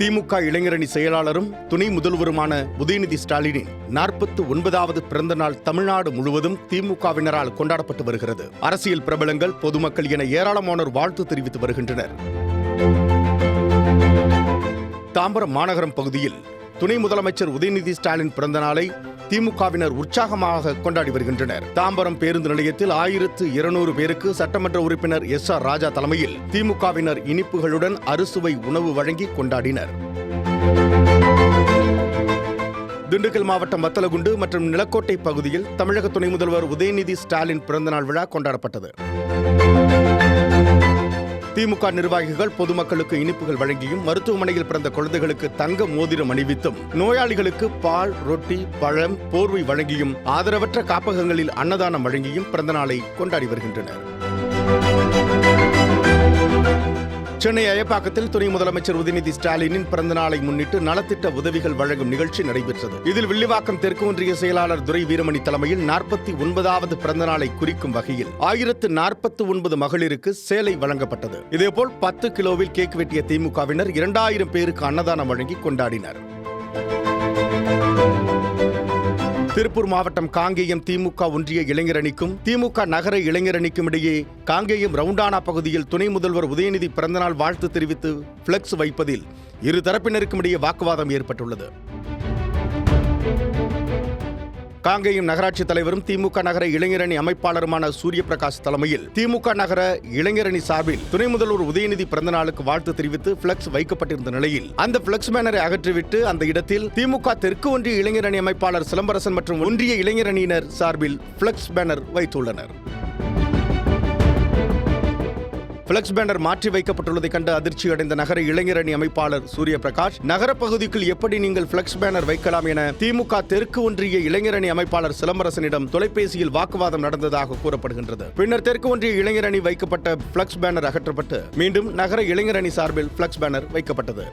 திமுக இளைஞரணி செயலாளரும் துணை முதல்வருமான உதயநிதி ஸ்டாலினின் 49வது பிறந்த நாள் தமிழ்நாடு முழுவதும் திமுகவினரால் கொண்டாடப்பட்டு வருகிறது. அரசியல் பிரபலங்கள், பொதுமக்கள் என ஏராளமானோர் வாழ்த்து தெரிவித்து வருகின்றனர். தாம்பரம் மாநகரம் பகுதியில் துணை முதலமைச்சர் உதயநிதி ஸ்டாலின் பிறந்த நாளை திமுகவினர் உற்சாகமாக கொண்டாடி வருகின்றனர். தாம்பரம் பேருந்து நிலையத்தில் 1200 பேருக்கு சட்டமன்ற உறுப்பினர் SR ராஜா தலைமையில் திமுகவினர் இனிப்புகளுடன் அறுசுவை உணவு வழங்கி கொண்டாடினர். திண்டுக்கல் மாவட்டம் வத்தலகுண்டு மற்றும் நிலக்கோட்டை பகுதியில் தமிழக துணை முதல்வர் உதயநிதி ஸ்டாலின் பிறந்தநாள் விழா கொண்டாடப்பட்டது. திமுக நிர்வாகிகள் பொதுமக்களுக்கு இனிப்புகள் வழங்கியும், மருத்துவமனையில் பிறந்த குழந்தைகளுக்கு தங்க மோதிரம் அணிவித்தும், நோயாளிகளுக்கு பால், ரொட்டி, பழம், போர்வை வழங்கியும், ஆதரவற்ற காப்பகங்களில் அன்னதானம் வழங்கியும் பிறந்தநாளை கொண்டாடி வருகின்றனர். சென்னை அயப்பாக்கத்தில் துணை முதலமைச்சர் உதயநிதி ஸ்டாலினின் பிறந்தநாளை முன்னிட்டு நலத்திட்ட உதவிகள் வழங்கும் நிகழ்ச்சி நடைபெற்றது. இதில் வில்லிவாக்கம் தெற்கு ஒன்றிய செயலாளர் துரை வீரமணி தலைமையில் 49வது பிறந்தநாளை குறிக்கும் வகையில் 1049 மகளிருக்கு சேலை வழங்கப்பட்டது. இதேபோல் 10 கிலோவில் கேக் வெட்டிய திமுகவினர் 2000 பேருக்கு அன்னதானம் வழங்கி கொண்டாடினர். திருப்பூர் மாவட்டம் காங்கேயம் திமுக ஒன்றிய இளைஞரணிக்கும் திமுக நகர இளைஞரணிக்கும் இடையே காங்கேயம் ரவுண்டானா பகுதியில் துணை முதல்வர் உதயநிதி பிறந்தநாள் வாழ்த்து தெரிவித்து பிளக்ஸ் வைப்பதில் இரு தரப்பினருக்கும் இடையே வாக்குவாதம் ஏற்பட்டுள்ளது. காங்கேயம் நகராட்சி தலைவரும் திமுக நகர இளைஞரணி அமைப்பாளருமான சூரியபிரகாஷ் தலைமையில் திமுக நகர இளைஞரணி சார்பில் துணை முதல்வர் உதயநிதி பிறந்தநாளுக்கு வாழ்த்து தெரிவித்து பிளக்ஸ் வைக்கப்பட்டிருந்த நிலையில் அந்த பிளக்ஸ் பேனரை அகற்றிவிட்டு அந்த இடத்தில் திமுக தெற்கு ஒன்றிய இளைஞரணி அமைப்பாளர் சிலம்பரசன் மற்றும் ஒன்றிய இளைஞரணியினர் சார்பில் பிளக்ஸ் பேனர் வைத்துள்ளனர். பிளக்ஸ் பேனர் மாற்றி வைக்கப்பட்டுள்ளதை கண்டு அதிர்ச்சியடைந்த நகர இளைஞரணி அமைப்பாளர் சூரியபிரகாஷ், நகர பகுதிக்குள் எப்படி நீங்கள் பிளக்ஸ் பேனர் வைக்கலாம் என திமுக தெற்கு ஒன்றிய இளைஞரணி அமைப்பாளர் சிலம்பரசனிடம் தொலைபேசியில் வாக்குவாதம் நடந்ததாக கூறப்படுகின்றது. பின்னர் தெற்கு ஒன்றிய இளைஞரணி வைக்கப்பட்ட பிளக்ஸ் பேனர் அகற்றப்பட்டு மீண்டும் நகர இளைஞரணி சார்பில் பிளக்ஸ் பேனர் வைக்கப்பட்டது.